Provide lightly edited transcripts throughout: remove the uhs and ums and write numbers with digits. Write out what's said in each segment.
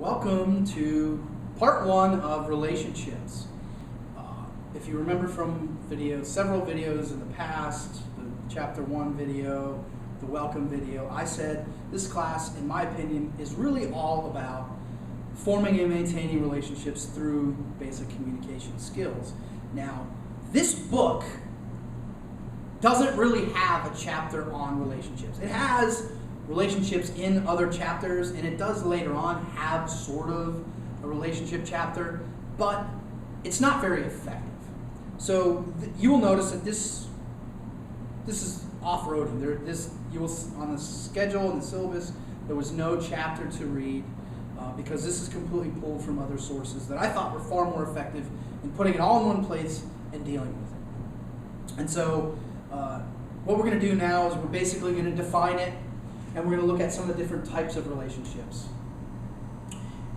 Welcome to part one of relationships. If you remember from several videos in the past, the chapter 1 video, the welcome video, I said this class, in my opinion, is really all about forming and maintaining relationships through basic communication skills. Now, this book doesn't really have a chapter on relationships. It has relationships in other chapters, and it does later on have sort of a relationship chapter, but it's not very effective. So you will notice that this is off-roading. You will, on the schedule and the syllabus, there was no chapter to read because this is completely pulled from other sources that I thought were far more effective in putting it all in one place and dealing with it. And so what we're going to do now is we're basically going to define it, and we're going to look at some of the different types of relationships.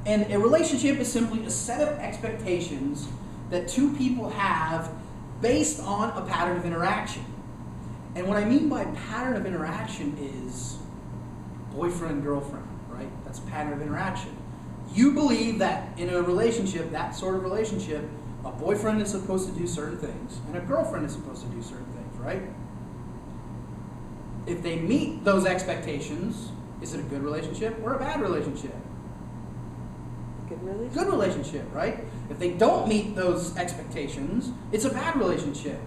And a relationship is simply a set of expectations that two people have based on a pattern of interaction. And what I mean by pattern of interaction is boyfriend and girlfriend, right? That's a pattern of interaction. You believe that in a relationship, that sort of relationship, a boyfriend is supposed to do certain things and a girlfriend is supposed to do certain things, right? If they meet those expectations, is it a good relationship or a bad relationship? Good relationship. Good relationship, right? If they don't meet those expectations, it's a bad relationship.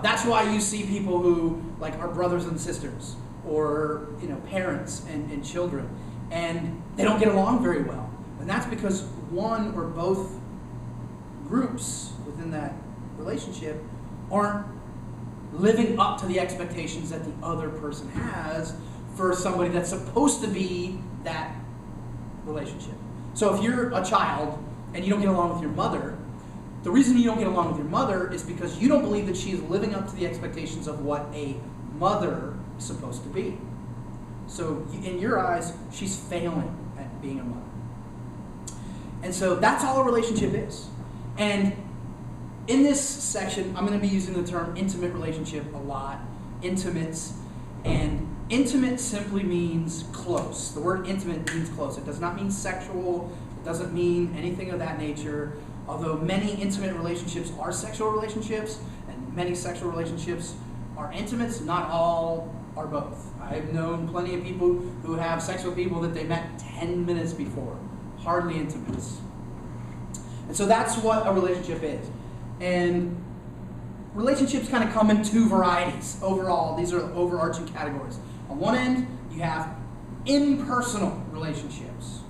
That's why you see people who are brothers and sisters, or parents and children, and they don't get along very well. And that's because one or both groups within that relationship aren't living up to the expectations that the other person has for somebody that's supposed to be that relationship. So if you're a child and you don't get along with your mother, the reason you don't get along with your mother is because you don't believe that she is living up to the expectations of what a mother is supposed to be. So in your eyes, she's failing at being a mother. And so that's all a relationship is. And in this section, I'm going to be using the term intimate relationship a lot. Intimates. And intimate simply means close. The word intimate means close. It does not mean sexual. It doesn't mean anything of that nature. Although many intimate relationships are sexual relationships, and many sexual relationships are intimates, not all are both. I've known plenty of people who have sex with people that they met 10 minutes before. Hardly intimates. And so that's what a relationship is. And relationships kind of come in two varieties overall. These are overarching categories. On one end, you have impersonal relationships.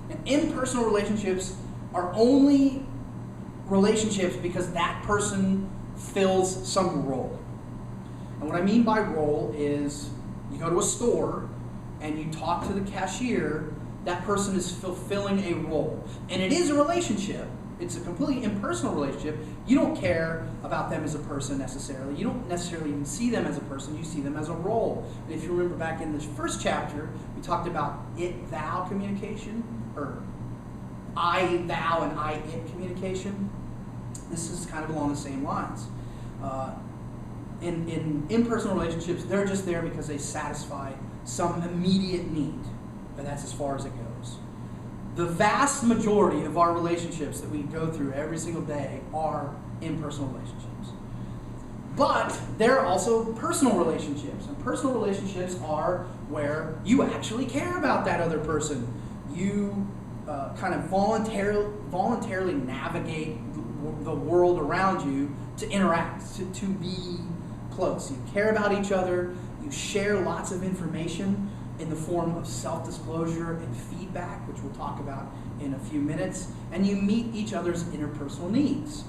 And impersonal relationships are only relationships because that person fills some role. And what I mean by role is you go to a store and you talk to the cashier, that person is fulfilling a role. And it is a relationship. It's a completely impersonal relationship. You don't care about them as a person necessarily. You don't necessarily even see them as a person. You see them as a role. And if you remember back in the first chapter, we talked about it-thou communication, or I, thou, and I, it communication. This is kind of along the same lines. In impersonal relationships, they're just there because they satisfy some immediate need. And that's as far as it goes. The vast majority of our relationships that we go through every single day are impersonal relationships. But there are also personal relationships. And personal relationships are where you actually care about that other person. You kind of voluntarily navigate the world around you to interact, to be close. You care about each other. You share lots of information in the form of self-disclosure and feedback, which we'll talk about in a few minutes, and you meet each other's interpersonal needs.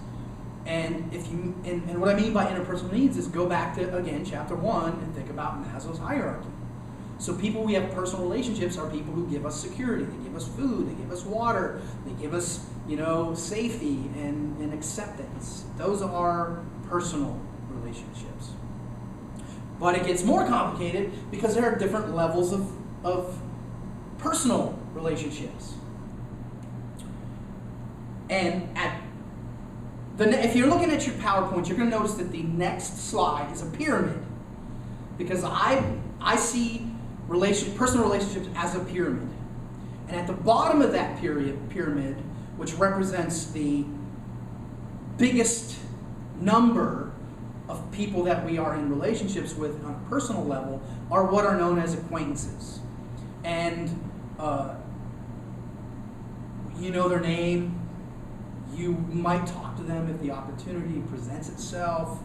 And and what I mean by interpersonal needs is go back to, again, chapter 1 and think about Maslow's hierarchy. So people we have personal relationships are people who give us security, they give us food, they give us water, they give us, safety and acceptance. Those are personal relationships. But it gets more complicated because there are different levels of personal relationships. And if you're looking at your PowerPoint, you're going to notice that the next slide is a pyramid. Because I see personal relationships as a pyramid. And at the bottom of that pyramid, which represents the biggest number of people that we are in relationships with on a personal level, are what are known as acquaintances. And you know their name. You might talk to them if the opportunity presents itself.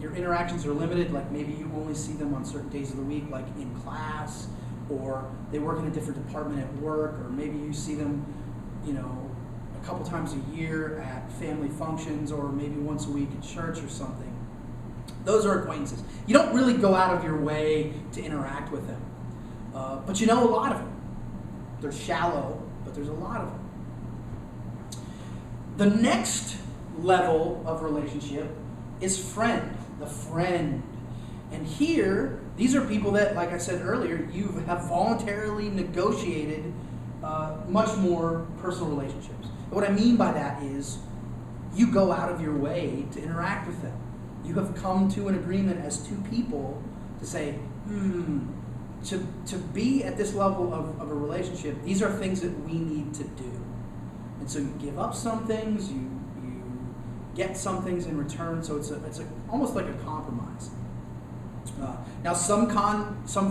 Your interactions are limited, like maybe you only see them on certain days of the week, like in class, or they work in a different department at work, or maybe you see them, a couple times a year at family functions, or maybe once a week at church or something. Those are acquaintances. You don't really go out of your way to interact with them, but you know a lot of them. They're shallow, but there's a lot of them. The next level of relationship is friend, the friend. And here, these are people that, like I said earlier, you have voluntarily negotiated much more personal relationships. And what I mean by that is you go out of your way to interact with them. You have come to an agreement as two people to say, to be at this level of a relationship, these are things that we need to do. And so you give up some things, you get some things in return, so it's almost like a compromise. Now, some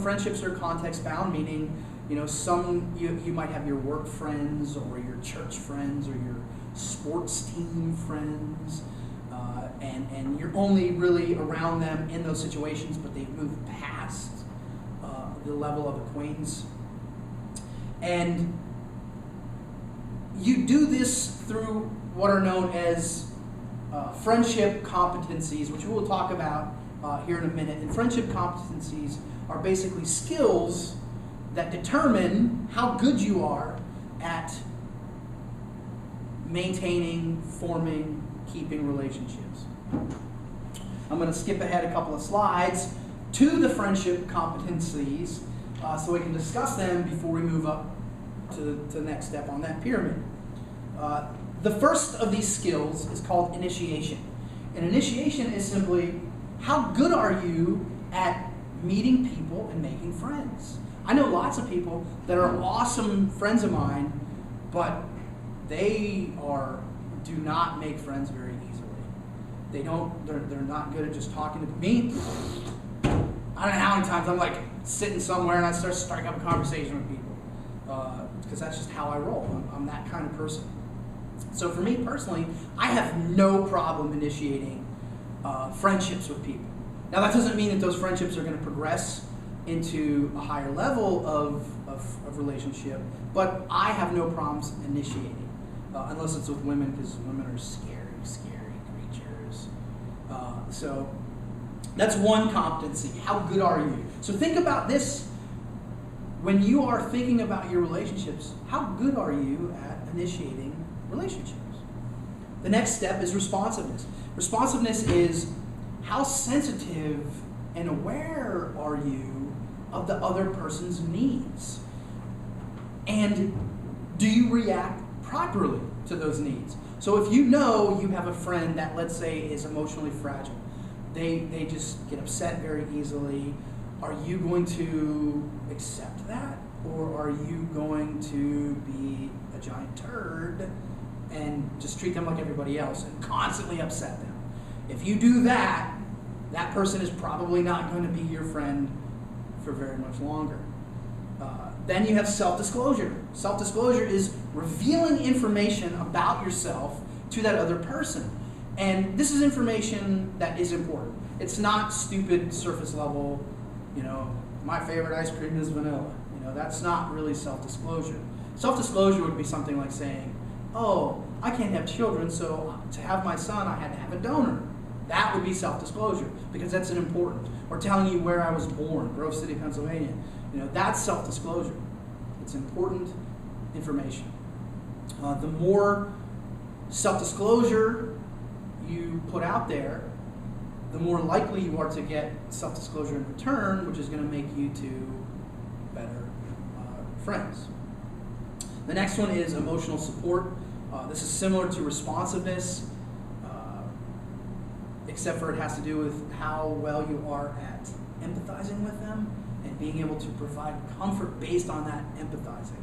friendships are context bound, meaning some you might have your work friends or your church friends or your sports team friends, and you're only really around them in those situations, but they've moved past the level of acquaintance. And you do this through what are known as friendship competencies, which we'll talk about here in a minute. And friendship competencies are basically skills that determine how good you are at maintaining, forming, keeping relationships. I'm going to skip ahead a couple of slides to the friendship competencies so we can discuss them before we move up to the next step on that pyramid. The first of these skills is called initiation. And initiation is simply, how good are you at meeting people and making friends? I know lots of people that are awesome friends of mine, but they do not make friends very easily. They're not good at just talking to me. I don't know how many times I'm like sitting somewhere and I start striking up a conversation with people. Because that's just how I roll. I'm that kind of person. So for me personally, I have no problem initiating friendships with people. Now that doesn't mean that those friendships are going to progress into a higher level of relationship, but I have no problems initiating, unless it's with women, because women are scary creatures. So that's one competency. How good are you? So think about this. When you are thinking about your relationships, how good are you at initiating relationships? The next step is responsiveness. Responsiveness is how sensitive and aware are you of the other person's needs? And do you react properly to those needs? So if you know you have a friend that, let's say, is emotionally fragile, they just get upset very easily, are you going to accept that? Or are you going to be a giant turd and just treat them like everybody else and constantly upset them? If you do that, that person is probably not going to be your friend for very much longer. Then you have self-disclosure. Self-disclosure is revealing information about yourself to that other person. And this is information that is important. It's not stupid surface level, my favorite ice cream is vanilla. That's not really self-disclosure. Self-disclosure would be something like saying, oh, I can't have children, so to have my son, I had to have a donor. That would be self-disclosure, because that's an important. Or telling you where I was born, Grove City, Pennsylvania. That's self-disclosure. It's important information. The more self-disclosure you put out there, the more likely you are to get self-disclosure in return, which is going to make you two better friends. The next one is emotional support. This is similar to responsiveness, except for it has to do with how well you are at empathizing with them and being able to provide comfort based on that empathizing.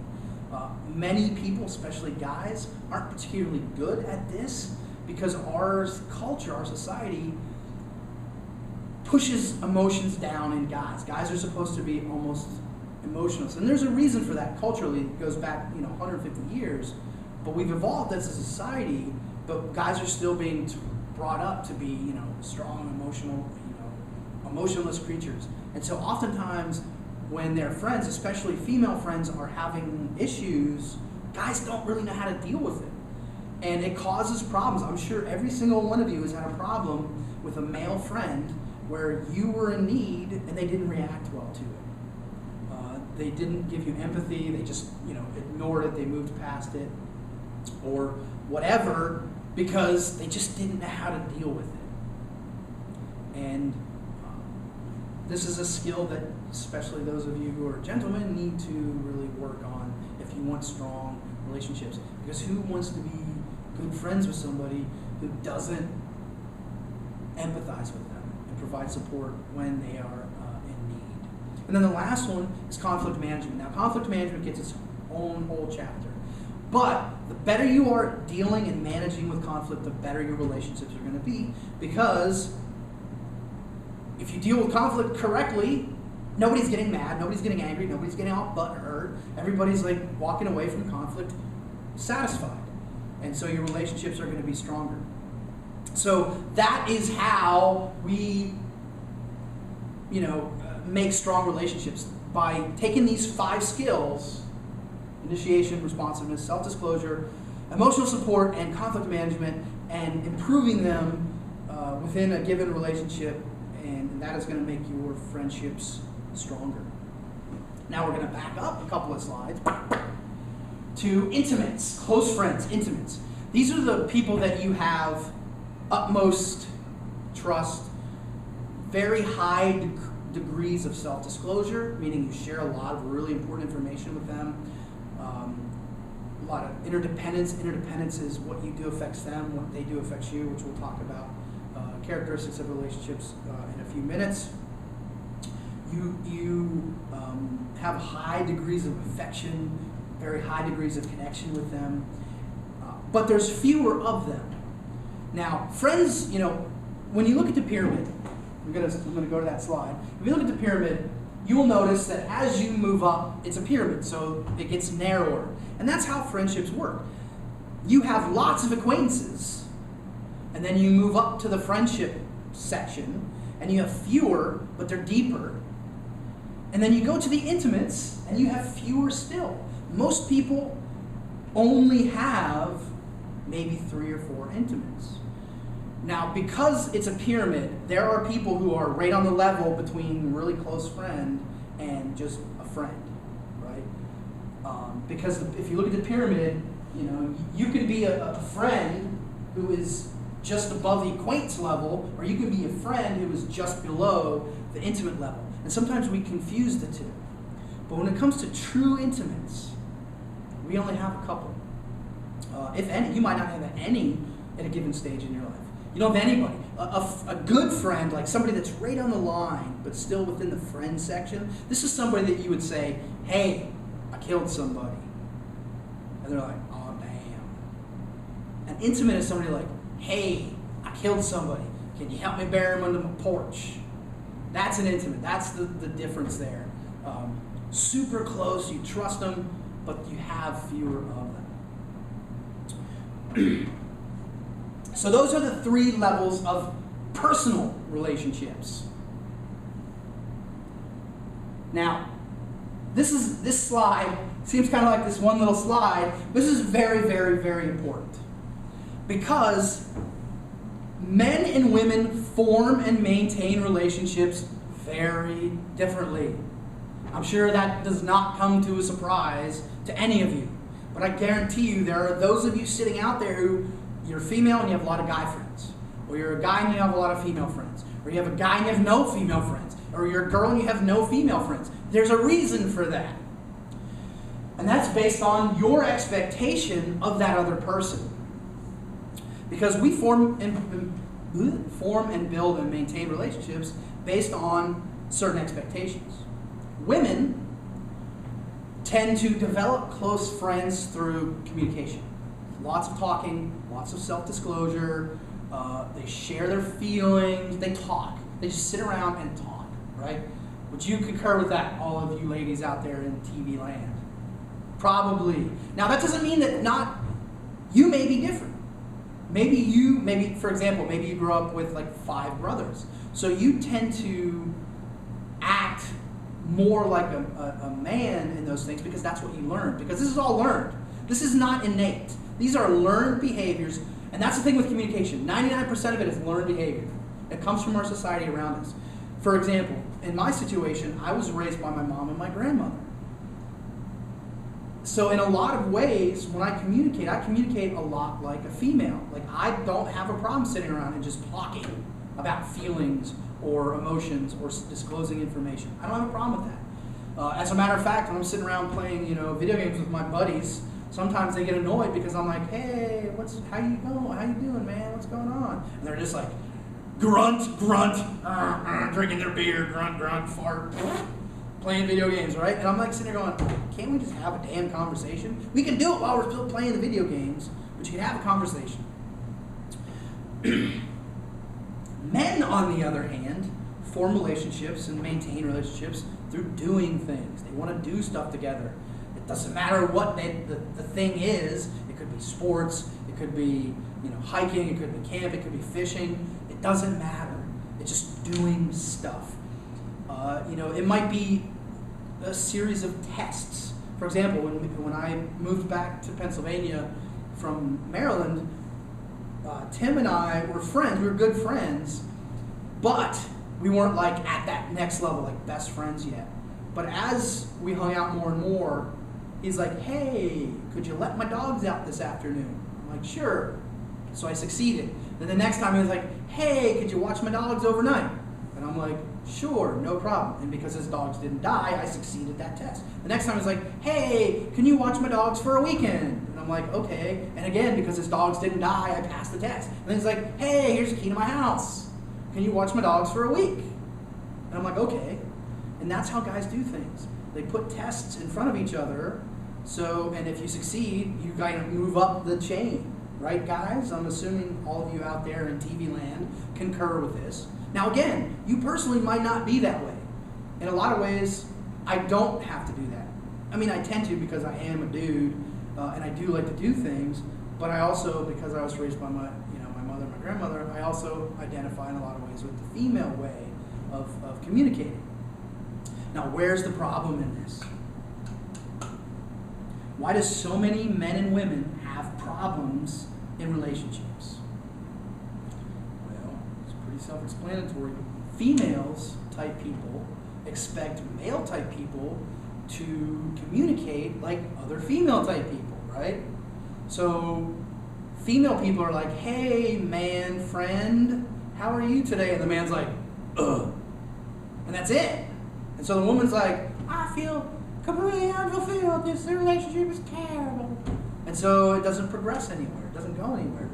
Many people, especially guys, aren't particularly good at this because our culture, our society, pushes emotions down in guys. Guys are supposed to be almost emotionless. And there's a reason for that culturally. It goes back 150 years. But we've evolved as a society, but guys are still being brought up to be strong, emotional, emotionless creatures. And so oftentimes when their friends, especially female friends, are having issues, guys don't really know how to deal with it. And it causes problems. I'm sure every single one of you has had a problem with a male friend where you were in need and they didn't react well to it. They didn't give you empathy. They just ignored it. They moved past it or whatever because they just didn't know how to deal with it. And this is a skill that especially those of you who are gentlemen need to really work on if you want strong relationships. Because who wants to be good friends with somebody who doesn't empathize with them and provide support when they are in need? And then the last one is conflict management. Now, conflict management gets its own whole chapter. But the better you are at dealing and managing with conflict, the better your relationships are going to be. Because if you deal with conflict correctly, nobody's getting mad, nobody's getting angry, nobody's getting all butthurt. Everybody's like walking away from conflict satisfied. And so your relationships are going to be stronger. So that is how we, make strong relationships, by taking these 5 skills: initiation, responsiveness, self-disclosure, emotional support, and conflict management, and improving them within a given relationship, and that is going to make your friendships stronger. Now we're going to back up a couple of slides to intimates, close friends, intimates. These are the people that you have utmost trust, very high degrees of self-disclosure, meaning you share a lot of really important information with them. A lot of interdependence. Interdependence is what you do affects them, what they do affects you, which we'll talk about. Characteristics of relationships in a few minutes. You have high degrees of affection, very high degrees of connection with them, but there's fewer of them. Now, friends, when you look at the pyramid, I'm going to go to that slide. If you look at the pyramid, you will notice that as you move up, it's a pyramid, so it gets narrower. And that's how friendships work. You have lots of acquaintances, and then you move up to the friendship section, and you have fewer, but they're deeper. And then you go to the intimates, and you have fewer still. Most people only have maybe 3 or 4 intimates. Now, because it's a pyramid, there are people who are right on the level between really close friend and just a friend, right? Because if you look at the pyramid, you can be a friend who is just above the acquaintance level, or you can be a friend who is just below the intimate level. And sometimes we confuse the two. But when it comes to true intimates, we only have a couple. If any, you might not have any at a given stage in your life. You don't have anybody. A good friend, like somebody that's right on the line, but still within the friend section, this is somebody that you would say, hey, I killed somebody. And they're like, oh, damn. An intimate is somebody like, hey, I killed somebody. Can you help me bury him under my porch? That's an intimate. That's the difference there. Super close, you trust them, but you have fewer of them. So those are the 3 levels of personal relationships. Now, this slide seems kind of like this one little slide. This is very, very, very important. Because men and women form and maintain relationships very differently. I'm sure that does not come to a surprise to any of you. But I guarantee you there are those of you sitting out there who you're female and you have a lot of guy friends. Or you're a guy and you have a lot of female friends. Or you have a guy and you have no female friends. Or you're a girl and you have no female friends. There's a reason for that. And that's based on your expectation of that other person. Because we form and build and maintain relationships based on certain expectations. Women tend to develop close friends through communication. Lots of talking, lots of self-disclosure. They share their feelings. They talk. They just sit around and talk, right? Would you concur with that, all of you ladies out there in TV land? Probably. Now, that doesn't mean that you may be different. Maybe, for example, maybe you grew up with like 5 brothers. So you tend to act more like a man in those things because that's what you learned. Because this is all learned. This is not innate. These are learned behaviors. And that's the thing with communication. 99% of it is learned behavior. It comes from our society around us. For example, in my situation, I was raised by my mom and my grandmother. So in a lot of ways, when I communicate a lot like a female. Like, I don't have a problem sitting around and just talking about feelings or emotions or disclosing information. I don't have a problem with that. As a matter of fact, when I'm sitting around playing, video games with my buddies, sometimes they get annoyed because I'm like, hey, how you going? How you doing, man? What's going on? And they're just like, grunt, drinking their beer, grunt, fart, playing video games, right? And I'm like sitting there going, can't we just have a damn conversation? We can do it while we're still playing the video games, but you can have a conversation. Men, on the other hand, form relationships and maintain relationships through doing things. They want to do stuff together. It doesn't matter what the thing is. It could be sports. It could be hiking. It could be camp. It could be fishing. It doesn't matter. It's just doing stuff. It might be a series of tests. For example, when I moved back to Pennsylvania from Maryland, Tim and I were friends. We were good friends, but we weren't like at that next level, like best friends yet. But as we hung out more and more, he's like, hey, could you let my dogs out this afternoon? I'm like, sure. So I succeeded. Then the next time he was like, hey, could you watch my dogs overnight? And I'm like, sure, no problem. And because his dogs didn't die, I succeeded that test. The next time he was like, hey, can you watch my dogs for a weekend? And I'm like, okay. And again, because his dogs didn't die, I passed the test. And then he's like, hey, here's the key to my house. Can you watch my dogs for a week? And I'm like, okay. And that's how guys do things. They put tests in front of each other. So, and if you succeed, you kind of move up the chain. Right, guys? I'm assuming all of you out there in TV land concur with this. Now, again, you personally might not be that way. In a lot of ways, I don't have to do that. I mean, I tend to because I am a dude, and I do like to do things, but I also, because I was raised by my mother and my grandmother, I also identify in a lot of ways with the female way of communicating. Now, where's the problem in this? Why does so many men and women have problems in relationships? Well, it's pretty self-explanatory. Females type people expect male type people to communicate like other female type people, right? So female people are like, hey, man, friend, how are you today? And the man's like, ugh. And that's it. And so the woman's like, I feel completely unfulfilled. This relationship is terrible. And so it doesn't progress anywhere. It doesn't go anywhere.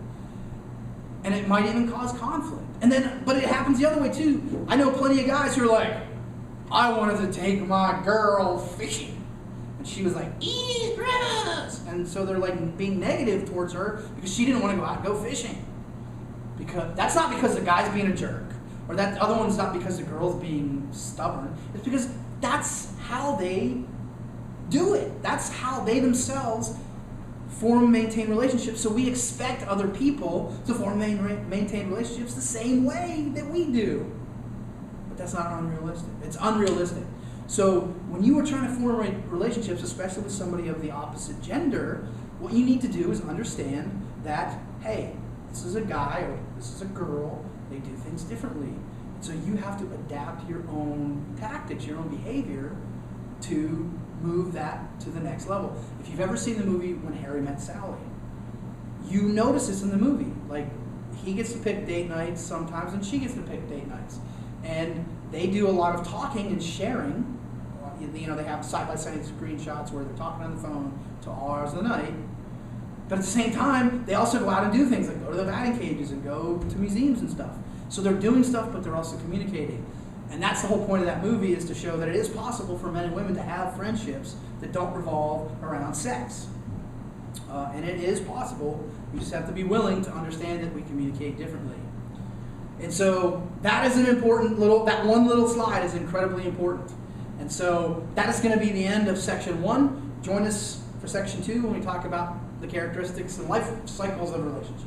And it might even cause conflict. But it happens the other way too. I know plenty of guys who are like, I wanted to take my girl fishing. And she was like, gross. And so they're like being negative towards her because she didn't want to go out and go fishing. Because that's not because the guy's being a jerk. Or that other one's not because the girl's being stubborn. It's because that's how they do it. That's how they themselves form and maintain relationships. So we expect other people to form and maintain relationships the same way that we do. But that's not unrealistic. It's unrealistic. So when you are trying to form relationships, especially with somebody of the opposite gender, what you need to do is understand that, hey, this is a guy or this is a girl. They do things differently. So you have to adapt your own tactics, your own behavior to move that to the next level. If you've ever seen the movie When Harry Met Sally, you notice this in the movie. Like, he gets to pick date nights sometimes and she gets to pick date nights. And they do a lot of talking and sharing. They have side-by-side screenshots where they're talking on the phone till all hours of the night. But at the same time, they also go out and do things like go to the batting cages and go to museums and stuff. So they're doing stuff, but they're also communicating. And that's the whole point of that movie, is to show that it is possible for men and women to have friendships that don't revolve around sex. And it is possible. We just have to be willing to understand that we communicate differently. And so that is an important that one little slide is incredibly important. And so that is going to be the end of section 1. Join us for section 2 when we talk about the characteristics and life cycles of relationships.